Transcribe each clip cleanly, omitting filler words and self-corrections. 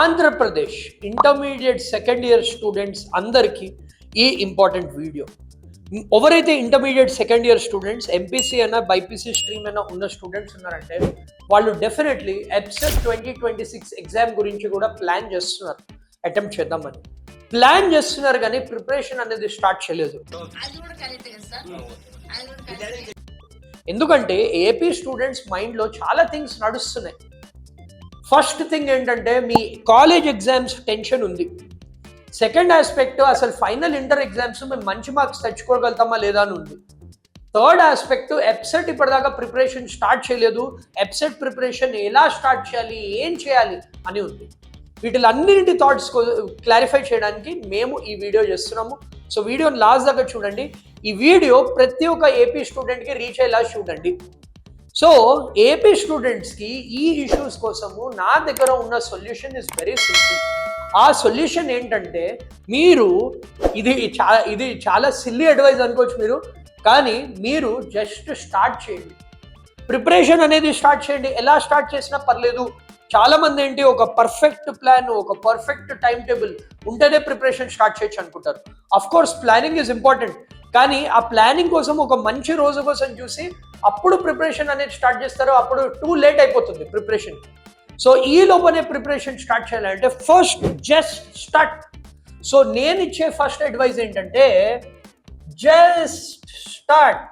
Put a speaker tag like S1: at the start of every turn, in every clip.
S1: Andhra Pradesh intermediate second year students అందరికీ ఈ important video. ఎవరైతే intermediate second year students MPC అయినా బైపీసీ స్ట్రీమ్ అయినా ఉన్న స్టూడెంట్స్ ఉన్నారంటే వాళ్ళు డెఫినెట్లీ EPSET 2026 ఎగ్జామ్ గురించి కూడా ప్లాన్ చేస్తున్నారు, అటెంప్ట్ చేద్దామని ప్లాన్ చేస్తున్నారు, కానీ ప్రిపరేషన్ అనేది స్టార్ట్ చేయలేదు. ఎందుకంటే ఏపీ స్టూడెంట్స్ మైండ్లో చాలా థింగ్స్ నడుస్తున్నాయి. ఫస్ట్ థింగ్ ఏంటంటే మీ కాలేజ్ ఎగ్జామ్స్ టెన్షన్ ఉంది. సెకండ్ ఆస్పెక్ట్ అసలు ఫైనల్ ఇంటర్ ఎగ్జామ్స్ మేము మంచి మార్క్స్ తెచ్చుకోగలుగుతామా లేదా అని ఉంది. థర్డ్ ఆస్పెక్ట్ EPSET ఇప్పటిదాకా ప్రిపరేషన్ స్టార్ట్ చేయలేదు, EPSET ప్రిపరేషన్ ఎలా స్టార్ట్ చేయాలి, ఏం చేయాలి అని ఉంది. వీటిలన్నింటి థాట్స్ క్లారిఫై చేయడానికి మేము ఈ వీడియో చేస్తున్నాము. సో వీడియోని లాస్ట్ దాకా చూడండి. ఈ వీడియో ప్రతి ఒక్క ఏపీ స్టూడెంట్కి రీచ్ అయ్యేలా చూడండి. సో ఏపీ స్టూడెంట్స్కి ఈ ఇష్యూస్ కోసము నా దగ్గర ఉన్న సొల్యూషన్ ఇస్ వెరీ సింపుల్. ఆ సొల్యూషన్ ఏంటంటే మీరు ఇది చాలా సిల్లీ అడ్వైజ్ అనుకోవచ్చు మీరు, కానీ మీరు జస్ట్ స్టార్ట్ చేయండి. ప్రిపరేషన్ అనేది స్టార్ట్ చేయండి. ఎలా స్టార్ట్ చేసినా పర్లేదు. చాలా మంది ఏంటి ఒక పర్ఫెక్ట్ ప్లాన్, ఒక పర్ఫెక్ట్ టైం టేబుల్ ఉంటేనే ప్రిపరేషన్ స్టార్ట్ చేయొచ్చు అనుకుంటారు. Of course planning is important, కానీ ఆ ప్లానింగ్ కోసం ఒక మంచి రోజు కోసం చూసి అప్పుడు ప్రిపరేషన్ అనేది స్టార్ట్ చేస్తారు. అప్పుడు టూ లేట్ అయిపోతుంది ప్రిపరేషన్. సో ఈ లోపలే ప్రిపరేషన్ స్టార్ట్ చేయాలంటే ఫస్ట్ జస్ట్ స్టార్ట్. సో నేను ఇచ్చే ఫస్ట్ అడ్వైజ్ ఏంటంటే జస్ట్ స్టార్ట్.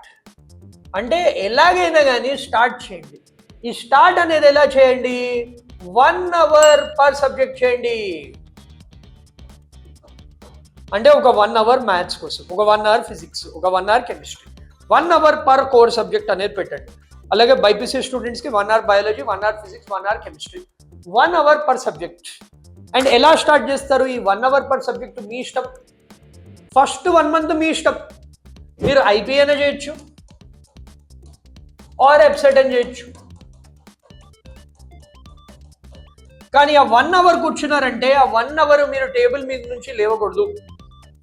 S1: అంటే ఎలాగైనా కానీ స్టార్ట్ చేయండి. ఈ స్టార్ట్ అనేది ఎలా చేయండి? 1 hour పర్ సబ్జెక్ట్ చేయండి. అంటే ఒక 1 hour మ్యాథ్స్ కోసం, ఒక 1 hour ఫిజిక్స్, ఒక 1 hour chemistry, 1 hour per core subject అనేది పెట్టండి. అలాగే బైపీసీ స్టూడెంట్స్కి 1 hour biology, 1 hour physics, 1 hour chemistry, 1 hour per subject. And ఎలా స్టార్ట్ చేస్తారు? ఈ 1 hour పర్ సబ్జెక్ట్ మీ ఇష్టం. ఫస్ట్ 1 month మీ ఇష్టం. మీరు ఐపీ అయినా చేయొచ్చు ఆర్ EPSET అని చేయొచ్చు. కానీ ఆ 1 hour కూర్చున్నారంటే ఆ 1 hour మీరు టేబుల్ మీద నుంచి లేవకూడదు,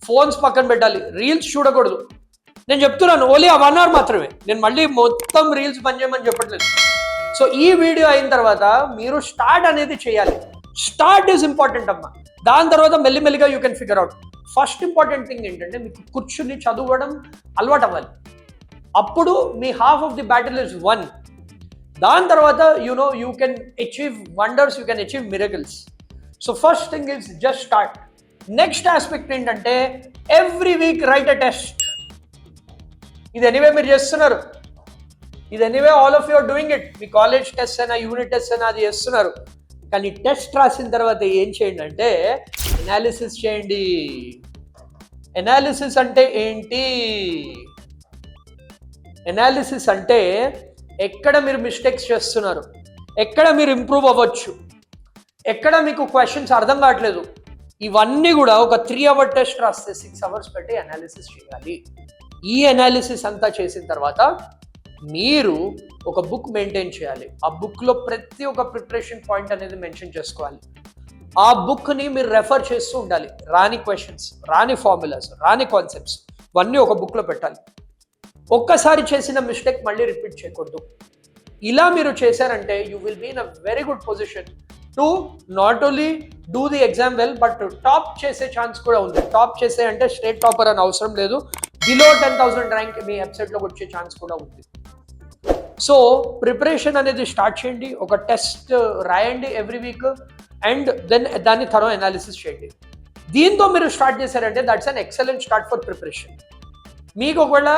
S1: ఫోన్స్ పక్కన పెట్టాలి, రీల్స్ చూడకూడదు. నేను చెప్తున్నాను ఓన్లీ ఆ 1 hour మాత్రమే. నేను మళ్ళీ మొత్తం రీల్స్ బంద్ చేయమని చెప్పట్లేదు. సో ఈ వీడియో అయిన తర్వాత మీరు స్టార్ట్ అనేది చేయాలి. స్టార్ట్ ఈజ్ ఇంపార్టెంట్ అమ్మా. దాని తర్వాత మెల్లిమెల్లిగా you can figure out. First important thing ఏంటంటే మీకు కూర్చుని చదవడం అలవాటు అవ్వాలి. అప్పుడు మీ half of the battle is won. దాని తర్వాత you can achieve wonders, you can achieve miracles. So first thing is just start. Next aspect ఏంటంటే every week write a test. ఇది ఎనీవే మీరు చేస్తున్నారు, ఇది anyway all of you are doing it. మీ college test అయినా unit test అయినా అది చేస్తున్నారు. కానీ టెస్ట్ రాసిన తర్వాత ఏం చేయండి అంటే ఎనాలిసిస్ చేయండి. ఎనాలిసిస్ అంటే ఏంటి? ఎనాలిసిస్ అంటే ఎక్కడ మీరు మిస్టేక్స్ చేస్తున్నారు, ఎక్కడ మీరు ఇంప్రూవ్ అవ్వచ్చు, ఎక్కడ మీకు క్వశ్చన్స్ అర్థం కావట్లేదు, ఇవన్నీ కూడా ఒక 3 hour టెస్ట్ రాస్తే 6 hours పెట్టి అనాలిసిస్ చేయాలి. ఈ అనాలిసిస్ అంతా చేసిన తర్వాత మీరు ఒక బుక్ మెయింటైన్ చేయాలి. ఆ బుక్లో ప్రతి ఒక్క ప్రిపరేషన్ పాయింట్ అనేది మెన్షన్ చేసుకోవాలి. ఆ బుక్ని మీరు రెఫర్ చేస్తూ ఉండాలి. రాని క్వశ్చన్స్, రాని ఫార్ములాస్, రాని కాన్సెప్ట్స్ ఇవన్నీ ఒక బుక్లో పెట్టాలి. ఒక్కసారి చేసిన మిస్టేక్ మళ్ళీ రిపీట్ చేయకూడదు. ఇలా మీరు చేశారంటే you will be in a very good position to not only do the exam well, but top చేసే ఛాన్స్ కూడా ఉంది. టాప్ చేసే అంటే స్టేట్ టాపర్ అని అవసరం లేదు, బిలో 10,000 ర్యాంక్ మీ EPSETలో వచ్చే ఛాన్స్ కూడా ఉంది. సో ప్రిపరేషన్ అనేది స్టార్ట్ చేయండి. ఒక టెస్ట్ రాయండి ఎవ్రీ వీక్, అండ్ దెన్ దాన్ని థరో అనాలిసిస్ చేయండి. దీంతో మీరు స్టార్ట్ చేశారంటే that's an excellent start for preparation. మీకు ఒకవేళ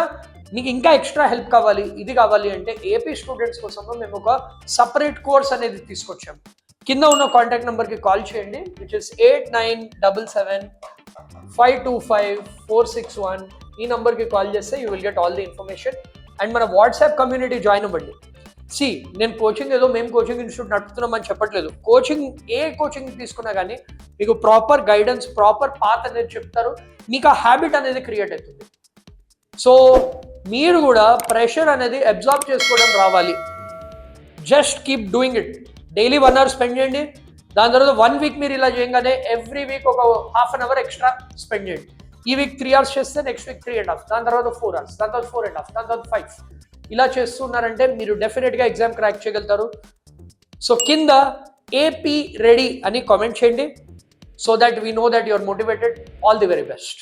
S1: మీకు ఇంకా ఎక్స్ట్రా హెల్ప్ కావాలి, ఇది కావాలి అంటే ఏపీ స్టూడెంట్స్ కోసము మేము ఒక సపరేట్ కోర్స్ అనేది తీసుకొచ్చాము. కింద ఉన్న కాంటాక్ట్ నెంబర్కి కాల్ చేయండి, విచ్ ఇస్ 8977525461. ఈ నెంబర్కి కాల్ చేస్తే you will get all the information. And మన వాట్సాప్ కమ్యూనిటీ జాయిన్ అవ్వండి. నేను కోచింగ్ ఏదో మేము కోచింగ్ ఇన్స్టిట్యూట్ నడుపుతున్నామని చెప్పట్లేదు. ఏ కోచింగ్ తీసుకున్నా కానీ మీకు ప్రాపర్ గైడెన్స్, ప్రాపర్ పాత్ అనేది చెప్తారు. మీకు ఆ హ్యాబిట్ అనేది క్రియేట్ అవుతుంది. సో మీరు కూడా ప్రెషర్ అనేది అబ్జార్బ్ చేసుకోవడం రావాలి. Just keep doing it. Daily 1 hour spend చేయండి. దాని తర్వాత 1 week మీరు ఇలా చేయగానే ఎవ్రీ వీక్ ఒక ½ an hour ఎక్స్ట్రా స్పెండ్ చేయండి. ఈ వీక్ 3 hours చేస్తే నెక్స్ట్ వీక్ 3.5, దాని తర్వాత 4 hours, దాని తర్వాత 4.5, దాని తర్వాత 5. ఇలా చేస్తున్నారంటే మీరు డెఫినెట్గా ఎగ్జామ్ క్రాక్ చేయగలుగుతారు. సో కింద ఏపీ రెడీ అని కామెంట్ చేయండి, so that we know that you're motivated. All the very best.